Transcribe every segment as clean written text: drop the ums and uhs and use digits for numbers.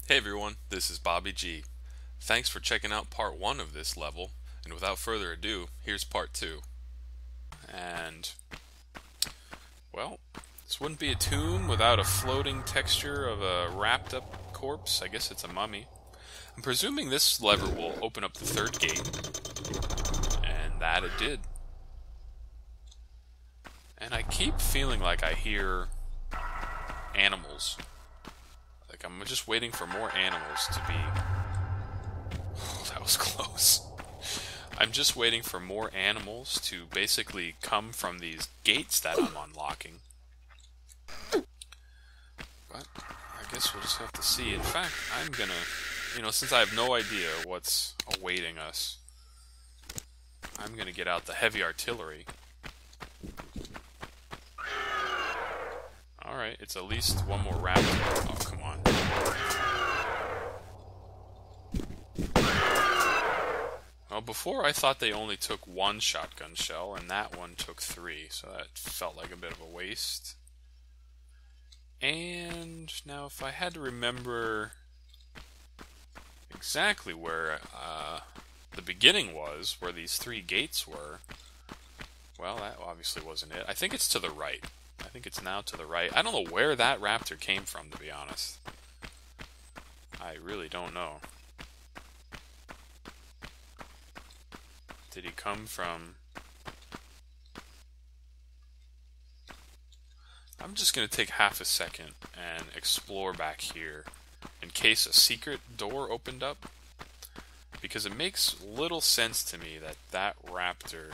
Hey everyone, this is Bobby G. Thanks for checking out part 1 of this level, and without further ado, here's part 2. And, well, this wouldn't be a tomb without a floating texture of a wrapped up corpse. I guess it's a mummy. I'm presuming this lever will open up the third gate, and that it did. And I keep feeling like I hear animals. Like I'm just waiting for more animals to be... Oh, that was close. I'm just waiting for more animals to basically come from these gates that I'm unlocking. But I guess we'll just have to see. In fact, I'm gonna, since I have no idea what's awaiting us, I'm gonna get out the heavy artillery. Alright, it's at least one more raptor. Oh, come on. Well, before I thought they only took one shotgun shell, and that one took 3, so that felt like a bit of a waste. And now if I had to remember exactly where the beginning was, where these 3 gates were, well, that obviously wasn't it. I think it's to the right. I think it's now to the right. I don't know where that raptor came from, to be honest. I really don't know. Did he come from... I'm just going to take half a second and explore back here in case a secret door opened up. Because it makes little sense to me that that raptor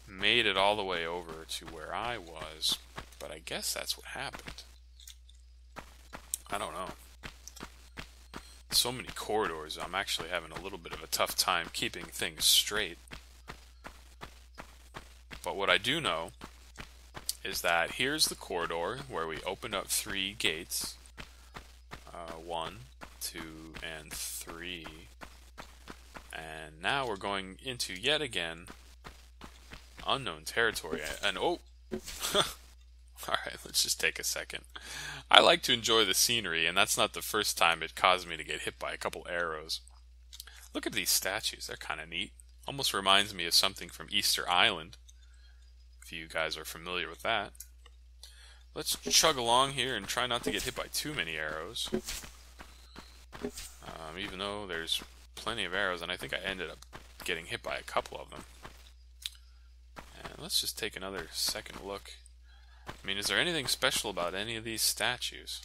made it all the way over to where I was. But I guess that's what happened. I don't know. So many corridors, I'm actually having a little bit of a tough time keeping things straight. But what I do know is that here's the corridor where we opened up 3 gates. 1, 2, and 3. And now we're going into, yet again, unknown territory. And oh! Alright, let's just take a second. I like to enjoy the scenery, and that's not the first time it caused me to get hit by a couple arrows. Look at these statues, they're kind of neat. Almost reminds me of something from Easter Island, if you guys are familiar with that. Let's chug along here and try not to get hit by too many arrows. Even though there's plenty of arrows, and I think I ended up getting hit by a couple of them. And let's just take another second look. I mean, is there anything special about any of these statues?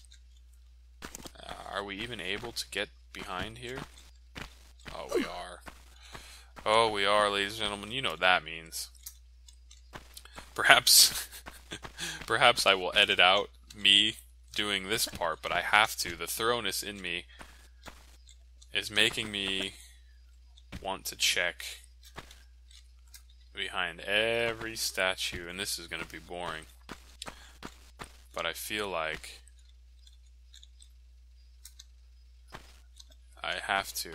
Are we even able to get behind here? Oh, we are. Oh, we are, ladies and gentlemen. You know what that means. Perhaps, perhaps I will edit out me doing this part, but I have to. The thoroughness in me is making me want to check behind every statue, and this is going to be boring. But I feel like I have to,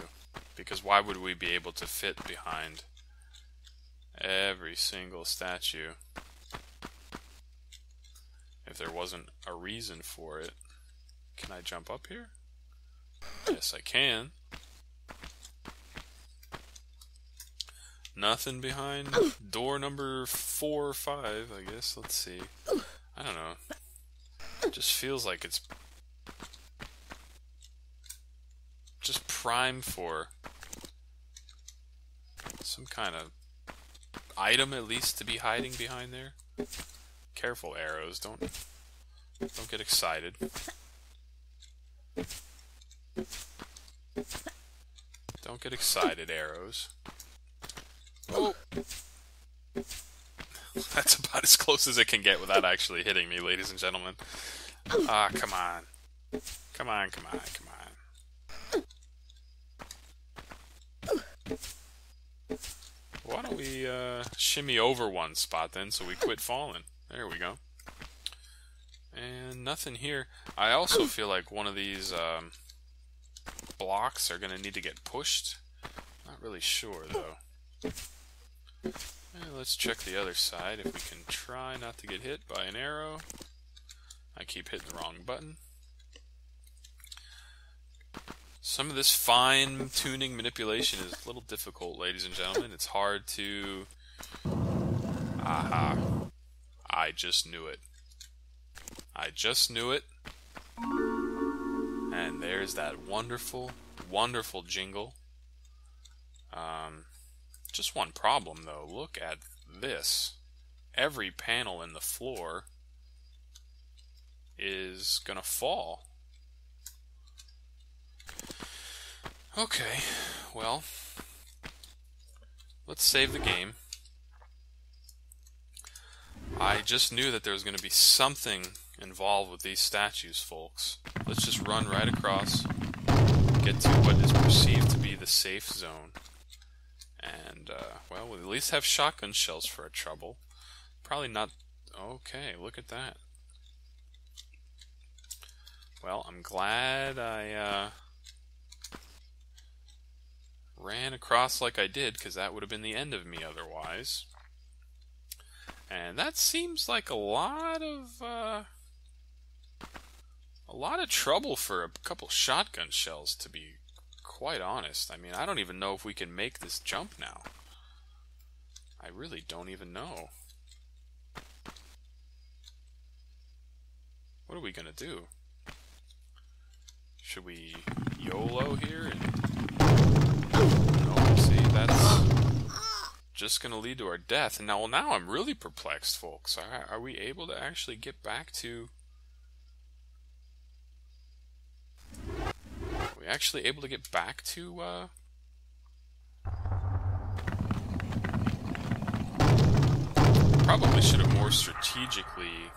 because why would we be able to fit behind every single statue if there wasn't a reason for it? Can I jump up here? Yes, I can. Nothing behind door number 4 or 5, I guess. Let's see. I don't know. It just feels like it's just primed for some kind of item, at least, to be hiding behind there. Careful, arrows. Don't get excited. Don't get excited, arrows. Oh! That's about as close as it can get without actually hitting me, ladies and gentlemen. Ah, come on. Come on, come on, come on. Why don't we shimmy over one spot then so we quit falling? There we go. And nothing here. I also feel like one of these blocks are going to need to get pushed. Not really sure, though. Let's check the other side if we can try not to get hit by an arrow. I keep hitting the wrong button. Some of this fine-tuning manipulation is a little difficult, ladies and gentlemen. It's hard to... Aha. I just knew it. I just knew it. And there's that wonderful, wonderful jingle. Just one problem, though. Look at this. Every panel in the floor is gonna fall. Okay, well, let's save the game. I just knew that there was going to be something involved with these statues, folks. Let's just run right across, get to what is perceived to be the safe zone. And, well, we'll at least have shotgun shells for our trouble. Probably not... Okay, look at that. Well, I'm glad I, ran across like I did, because that would have been the end of me otherwise. And that seems like a lot of trouble for a couple shotgun shells, to be quite honest. I mean, I don't even know if we can make this jump now. I really don't even know. What are we gonna do? Should we YOLO here and... No, see, that's just gonna lead to our death. And now I'm really perplexed, folks. Are we able to actually get back to... Are we actually able to get back to, Probably should have more strategically...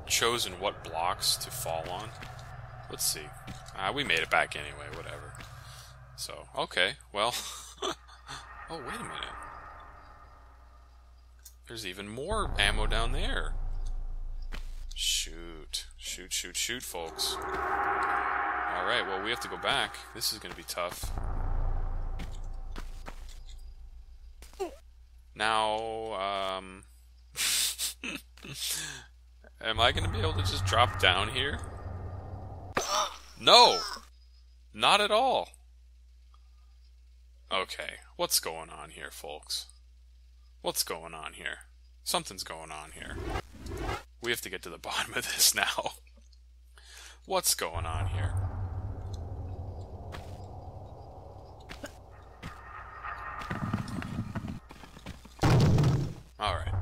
chosen what blocks to fall on. Let's see. We made it back anyway, whatever. So, okay, well... Oh, wait a minute. There's even more ammo down there. Shoot. Shoot, shoot, shoot, folks. Alright, well, we have to go back. This is going to be tough. Now, am I going to be able to just drop down here? No! Not at all. Okay, what's going on here, folks? What's going on here? Something's going on here. We have to get to the bottom of this now. What's going on here? Alright.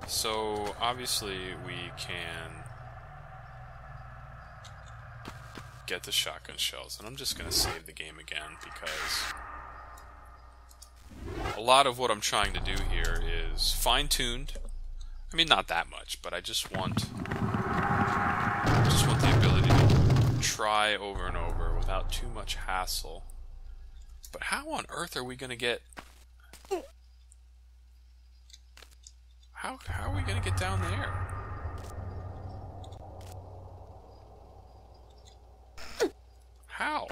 So, obviously, we can get the shotgun shells. And I'm just going to save the game again, because a lot of what I'm trying to do here is fine-tuned. I mean, not that much, but I just want the ability to try over and over without too much hassle. But how on earth are we going to get... How are we going to get down there? How?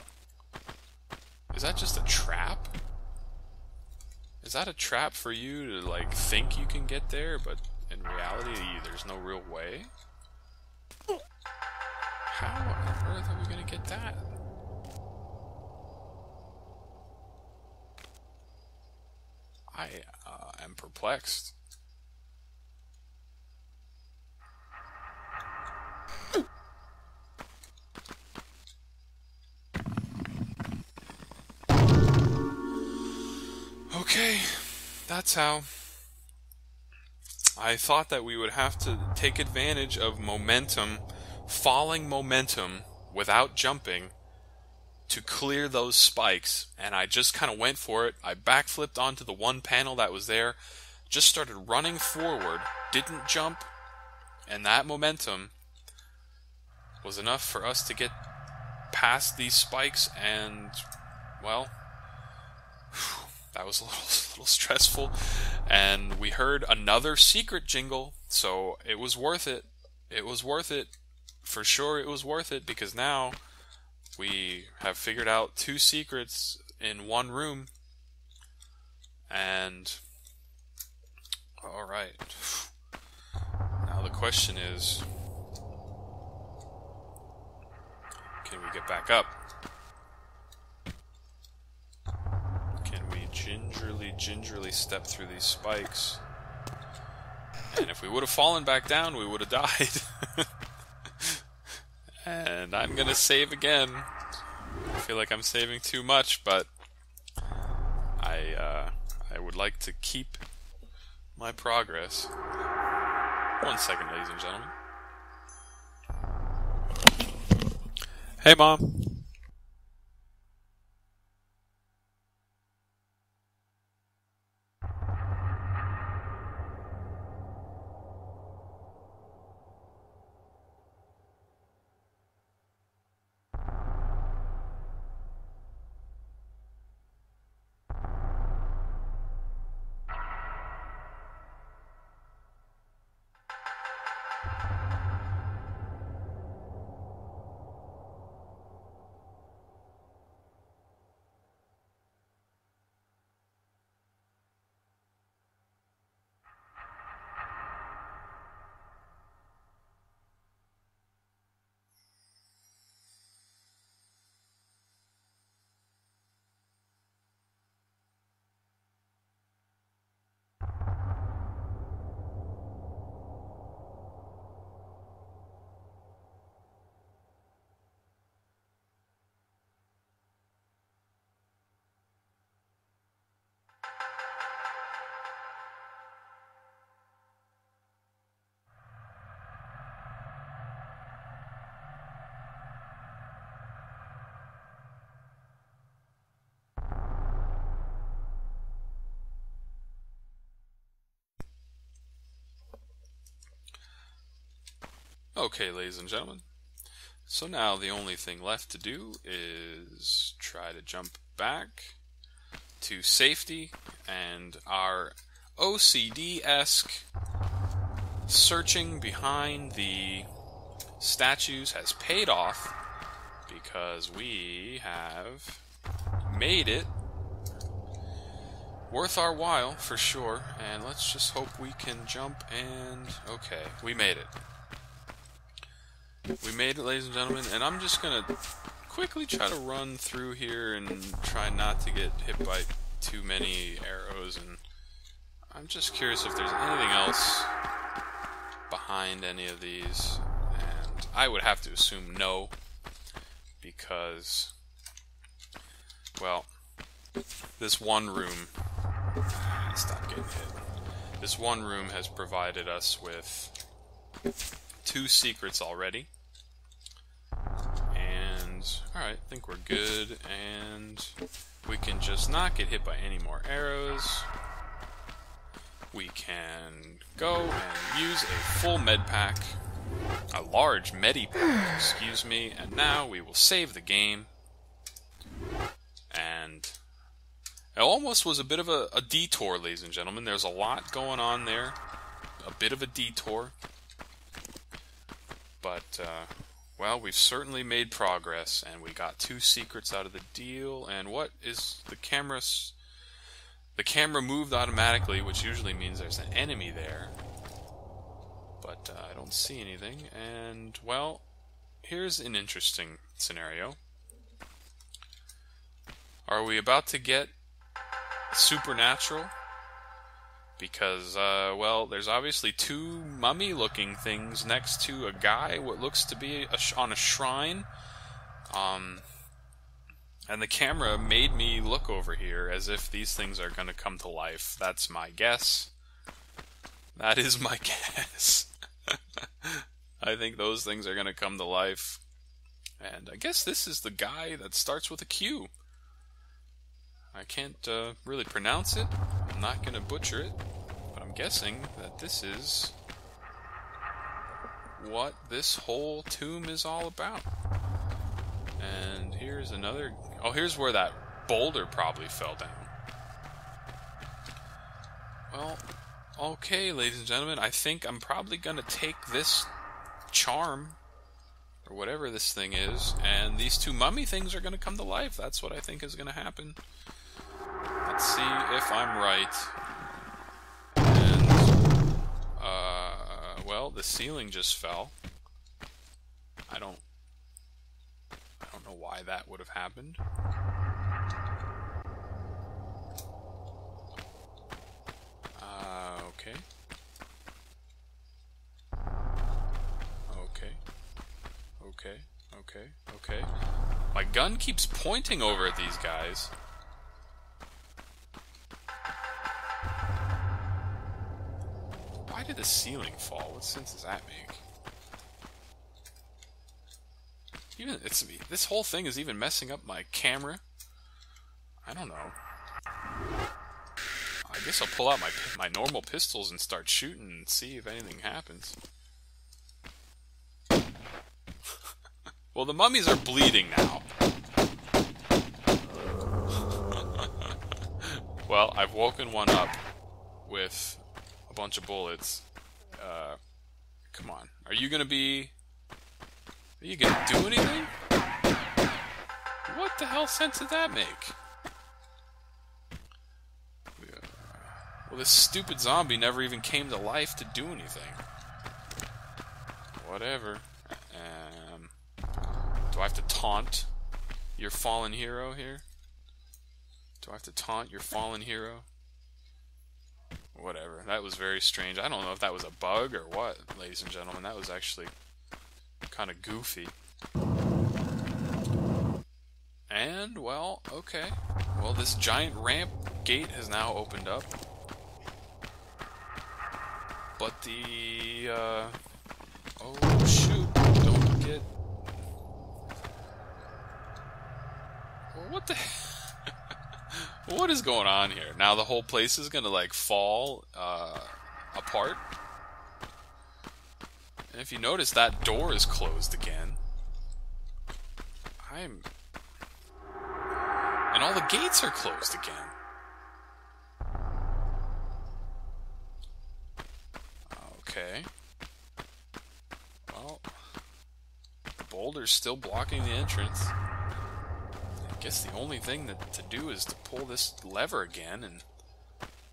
Is that just a trap? Is that a trap for you to, like, think you can get there, but in reality, there's no real way? How on earth are we going to get that? I am perplexed. Okay, that's how. I thought that we would have to take advantage of momentum, falling momentum, without jumping, to clear those spikes, and I just kind of went for it. I backflipped onto the one panel that was there, just started running forward, didn't jump, and that momentum was enough for us to get past these spikes, and, well... That was a little stressful, and we heard another secret jingle, so it was worth it. It was worth it. For sure it was worth it, because now we have figured out 2 secrets in one room, and alright. Now question is, can we get back up? Can we gingerly step through these spikes? And if we would have fallen back down, we would have died. And I'm gonna save again. I feel like I'm saving too much, but I would like to keep my progress. 1 second, ladies and gentlemen. Hey, Mom. Okay, ladies and gentlemen. So now the only thing left to do is try to jump back to safety, and our OCD-esque searching behind the statues has paid off, because we have made it worth our while for sure. And let's just hope we can jump, and okay, we made it. We made it, ladies and gentlemen, and I'm just gonna quickly try to run through here and try not to get hit by too many arrows, and I'm just curious if there's anything else behind any of these, and I would have to assume no, because, well, this one room, stop getting hit, this one room has provided us with 2 secrets already. And alright, I think we're good, and we can just not get hit by any more arrows. We can go and use a full med pack, a large medi pack, excuse me, and now we will save the game. And it almost was a bit of a detour, ladies and gentlemen. There's a lot going on there, a bit of a detour. But, well, we've certainly made progress, and we got 2 secrets out of the deal. And what is the camera? The camera moved automatically, which usually means there's an enemy there. But I don't see anything. And, well, here's an interesting scenario. Are we about to get supernatural? Because, well, there's obviously 2 mummy-looking things next to a guy, what looks to be on a shrine. And the camera made me look over here as if these things are going to come to life. That's my guess. That is my guess. I think those things are going to come to life. And I guess this is the guy that starts with a Q. I can't really pronounce it. I'm not going to butcher it. But I'm guessing that this is what this whole tomb is all about. And here's another... Oh, here's where that boulder probably fell down. Well, okay, ladies and gentlemen. I think I'm probably going to take this charm, or whatever this thing is, and these 2 mummy things are going to come to life. That's what I think is going to happen. Let's see if I'm right. And, Well, the ceiling just fell. I don't know why that would have happened. Okay. Okay. Okay. Okay. Okay. My gun keeps pointing over at these guys. Why did the ceiling fall? What sense does that make? Even this whole thing is even messing up my camera. I don't know. I guess I'll pull out my normal pistols and start shooting and see if anything happens. Well, the mummies are bleeding now. Well, I've woken one up with a bunch of bullets. Come on. Are you gonna do anything? What the hell sense did that make? Well, this stupid zombie never even came to life to do anything. Whatever. Do I have to taunt your fallen hero here? Do I have to taunt your fallen hero? Whatever. That was very strange. I don't know if that was a bug or what, ladies and gentlemen. That was actually kind of goofy. And, well, okay. Well, this giant ramp gate has now opened up. But the, oh, shoot. Don't forget. Well, what the... What is going on here? Now the whole place is gonna, like, fall, apart. And if you notice, that door is closed again. And all the gates are closed again. Okay. Well, the boulder's still blocking the entrance. I guess the only thing to do is to pull this lever again and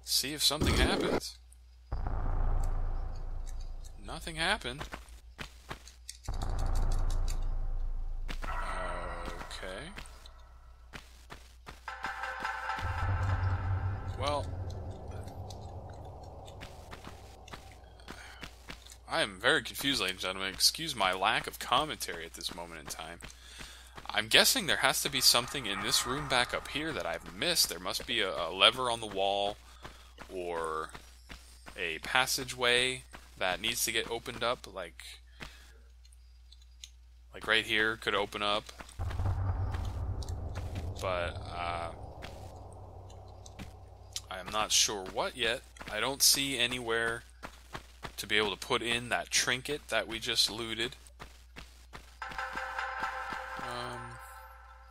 see if something happens. Nothing happened. Okay. Well, I am very confused, ladies and gentlemen. Excuse my lack of commentary at this moment in time. I'm guessing there has to be something in this room back up here that I've missed. There must be a lever on the wall or a passageway that needs to get opened up, like right here could open up. But I am not sure what yet. I don't see anywhere to be able to put in that trinket that we just looted.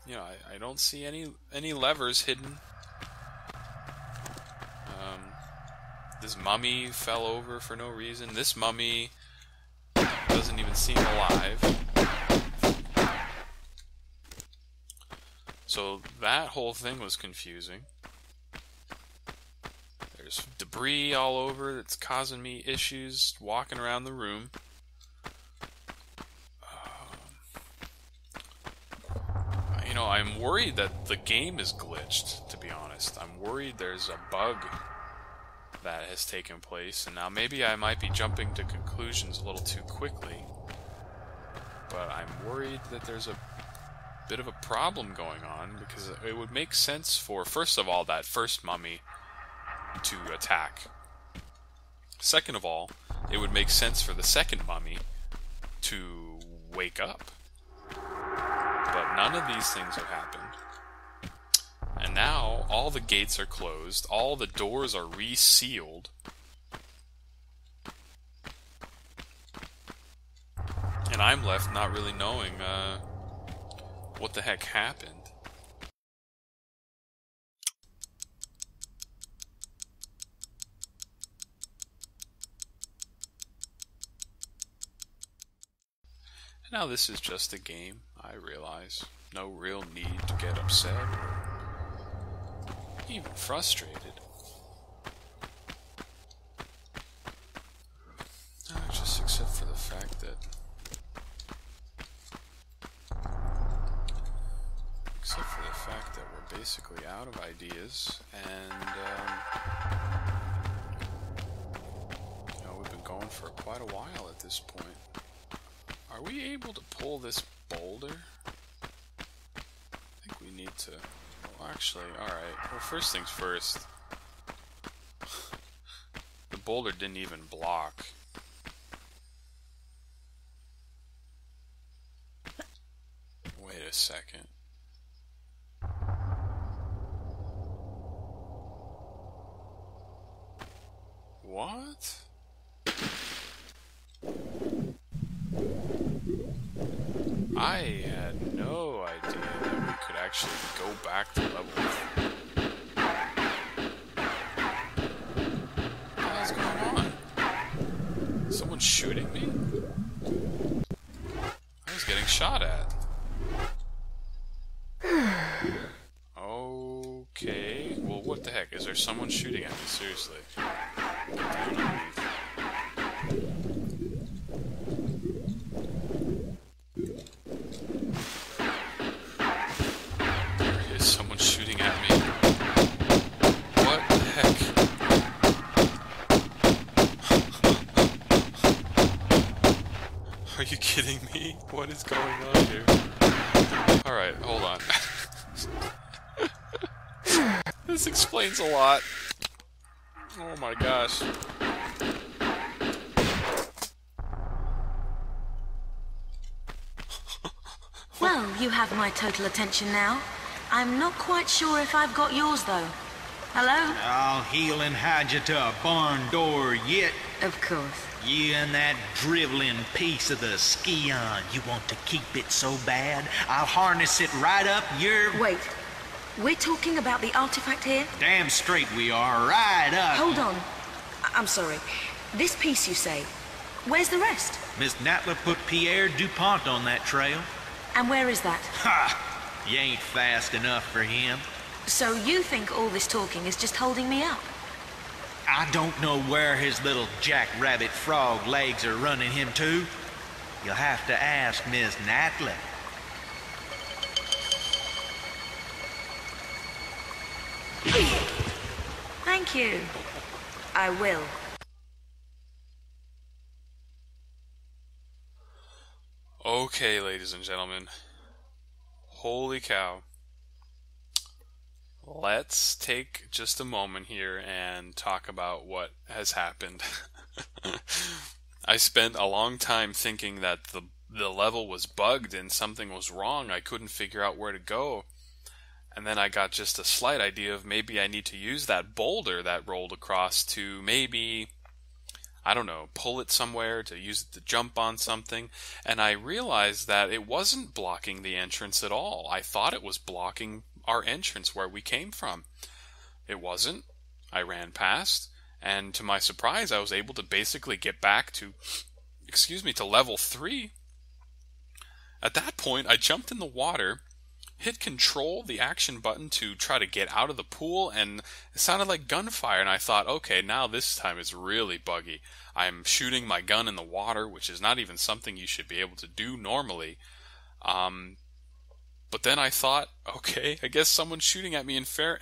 You know, I don't see any levers hidden. This mummy fell over for no reason. This mummy doesn't even seem alive. So that whole thing was confusing. There's debris all over that's causing me issues walking around the room. You know, I'm worried that the game is glitched, to be honest. I'm worried there's a bug that has taken place, and now maybe I might be jumping to conclusions a little too quickly. But I'm worried that there's a bit of a problem going on, because it would make sense for, first of all, that first mummy to attack. Second of all, it would make sense for the second mummy to wake up. But none of these things have happened. And now all the gates are closed, all the doors are resealed. And I'm left not really knowing what the heck happened. Now this is just a game, I realize. No real need to get upset or even frustrated. I just fact that... Except for the fact that we're basically out of ideas, and you know, we've been going for quite a while at this point. Are we able to pull this boulder? I think we need to... Well, actually, alright. Well, first things first. The boulder didn't even block. Wait a second. What? I had no idea that we could actually go back to level 3. What is going on? Someone shooting me? I was getting shot at. Okay. Well, what the heck? Is there someone shooting at me? Seriously. There is someone shooting at me. What the heck? Are you kidding me? What is going on here? Alright, hold on. This explains a lot. Oh my gosh. Well, you have my total attention now. I'm not quite sure if I've got yours, though. Hello? I'll heel and hide you to a barn door yet. Of course. You and that driveling piece of the ski-on. You want to keep it so bad, I'll harness it right up your... Wait. We're talking about the artifact here? Damn straight we are, right up. Hold on. I'm sorry. This piece, you say. Where's the rest? Miss Natla put Pierre DuPont on that trail. And where is that? Ha! You ain't fast enough for him. So you think all this talking is just holding me up? I don't know where his little jackrabbit frog legs are running him to. You'll have to ask Miss Natla. Thank you. I will. Okay, ladies and gentlemen. Holy cow. Let's take just a moment here and talk about what has happened. I spent a long time thinking that the level was bugged and something was wrong. I couldn't figure out where to go. And then I got just a slight idea of maybe I need to use that boulder that rolled across to maybe, I don't know, pull it somewhere, to use it to jump on something. And I realized that it wasn't blocking the entrance at all. I thought it was blocking our entrance where we came from. It wasn't. I ran past, and to my surprise, I was able to basically get back to, to level 3. At that point, I jumped in the water, hit control, the action button, to try to get out of the pool, and it sounded like gunfire, and I thought, okay, now this time it's really buggy. I'm shooting my gun in the water, which is not even something you should be able to do normally. But then I thought, okay, I guess someone's shooting at me, and fair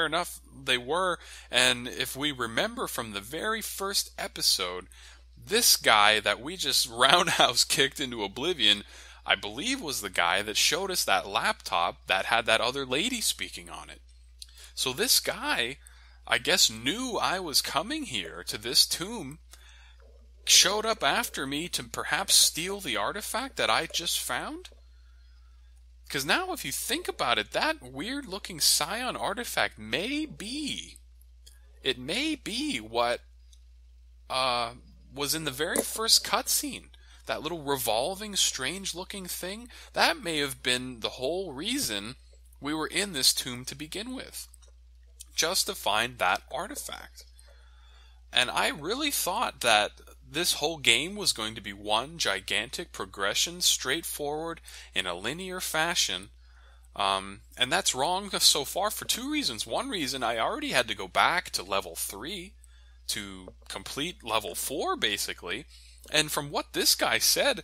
enough, they were. And if we remember from the very first episode, this guy that we just roundhouse kicked into oblivion, I believe was the guy that showed us that laptop that had that other lady speaking on it. So this guy, I guess, knew I was coming here to this tomb, showed up after me to perhaps steal the artifact that I just found? Because now if you think about it, that weird-looking Scion artifact may be what was in the very first cutscene. That little revolving, strange-looking thing, that may have been the whole reason we were in this tomb to begin with. Just to find that artifact. And I really thought that this whole game was going to be one gigantic progression, straightforward, in a linear fashion. And that's wrong so far for 2 reasons. One reason, I already had to go back to level 3 to complete level 4, basically. And from what this guy said,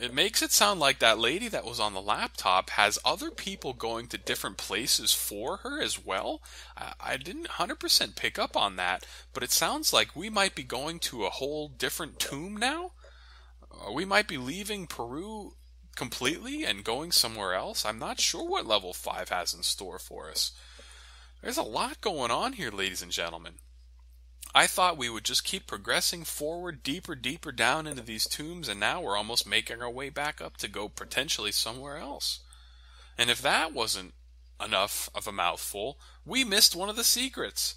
it makes it sound like that lady that was on the laptop has other people going to different places for her as well. I didn't 100% pick up on that, but it sounds like we might be going to a whole different tomb now. We might be leaving Peru completely and going somewhere else. I'm not sure what level 5 has in store for us. There's a lot going on here, ladies and gentlemen. I thought we would just keep progressing forward, deeper down into these tombs, and now we're almost making our way back up to go potentially somewhere else. And if that wasn't enough of a mouthful, we missed one of the secrets.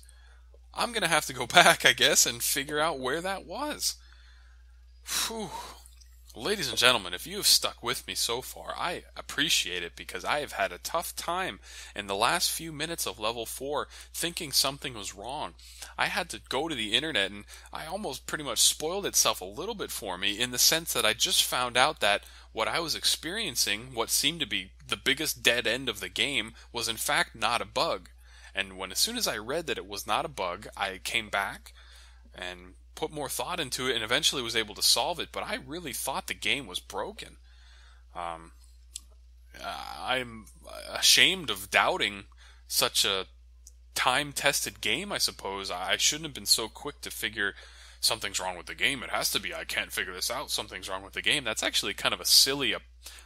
I'm going to have to go back, I guess, and figure out where that was. Whew. Ladies and gentlemen, if you have stuck with me so far, I appreciate it, because I have had a tough time in the last few minutes of level 4 thinking something was wrong. I had to go to the internet, and I almost pretty much spoiled itself a little bit for me, in the sense that I just found out that what I was experiencing, what seemed to be the biggest dead end of the game, was in fact not a bug. And as soon as I read that it was not a bug, I came back and put more thought into it and eventually was able to solve it, but I really thought the game was broken. I'm ashamed of doubting such a time-tested game, I suppose. I shouldn't have been so quick to figure something's wrong with the game. It has to be, I can't figure this out, something's wrong with the game. That's actually kind of a silly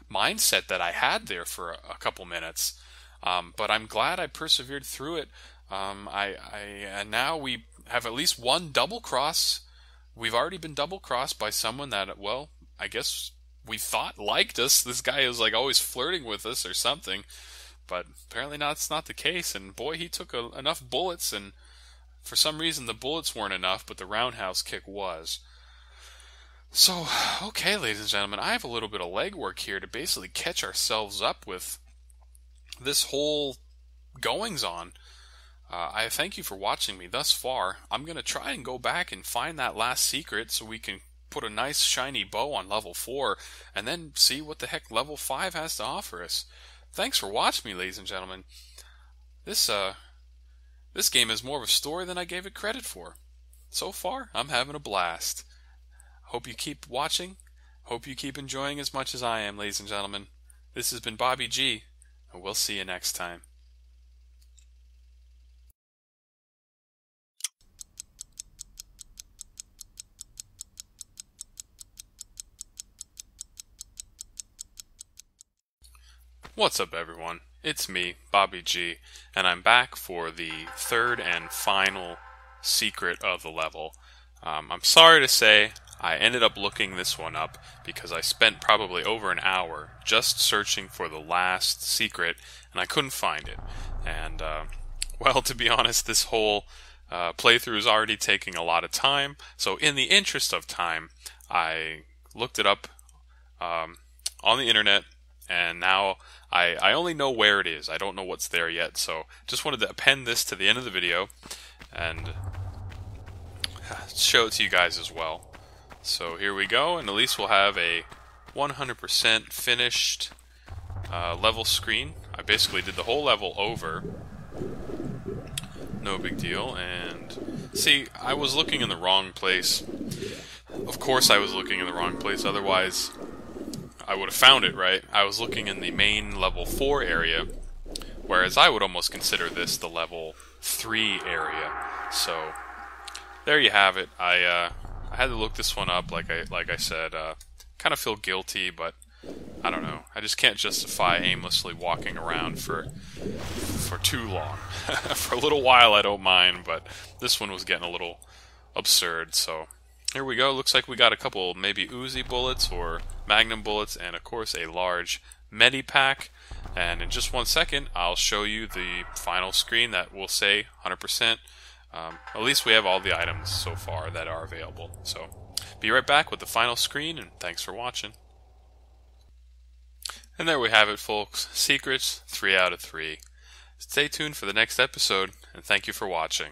mindset that I had there for a couple minutes. But I'm glad I persevered through it. And now we have at least one double cross. We've already been double crossed by someone that, well, I guess we thought liked us. This guy is like always flirting with us or something, but apparently that's not the case. And boy, he took enough bullets, and for some reason the bullets weren't enough, but the roundhouse kick was. So, okay, ladies and gentlemen, I have a little bit of legwork here to basically catch ourselves up with this whole goings-on. I thank you for watching me thus far. I'm going to try and go back and find that last secret so we can put a nice shiny bow on level 4 and then see what the heck level 5 has to offer us. Thanks for watching me, ladies and gentlemen. This game is more of a story than I gave it credit for. So far, I'm having a blast. Hope you keep watching. Hope you keep enjoying as much as I am, ladies and gentlemen. This has been Bobby G, and we'll see you next time. What's up, everyone? It's me, Bobby G, and I'm back for the third and final secret of the level. I'm sorry to say I ended up looking this one up because I spent probably over an hour just searching for the last secret, and I couldn't find it. And, well, to be honest, this whole playthrough is already taking a lot of time, so in the interest of time, I looked it up on the internet, and now I only know where it is. I don't know what's there yet, so just wanted to append this to the end of the video and show it to you guys as well. So here we go, and at least we'll have a 100% finished level screen. I basically did the whole level over. No big deal. And see, I was looking in the wrong place. Of course I was looking in the wrong place, otherwise I would have found it, right? I was looking in the main level 4 area, whereas I would almost consider this the level 3 area. So there you have it. I had to look this one up, like I said. Kind of feel guilty, but I don't know. I just can't justify aimlessly walking around for too long. For a little while, I don't mind, but this one was getting a little absurd. So here we go. Looks like we got a couple maybe Uzi bullets or Magnum bullets, and of course a large Medipack. And in just 1 second, I'll show you the final screen that will say 100%. At least we have all the items so far that are available. So be right back with the final screen, and thanks for watching. And there we have it, folks. Secrets, 3 out of 3. Stay tuned for the next episode, and thank you for watching.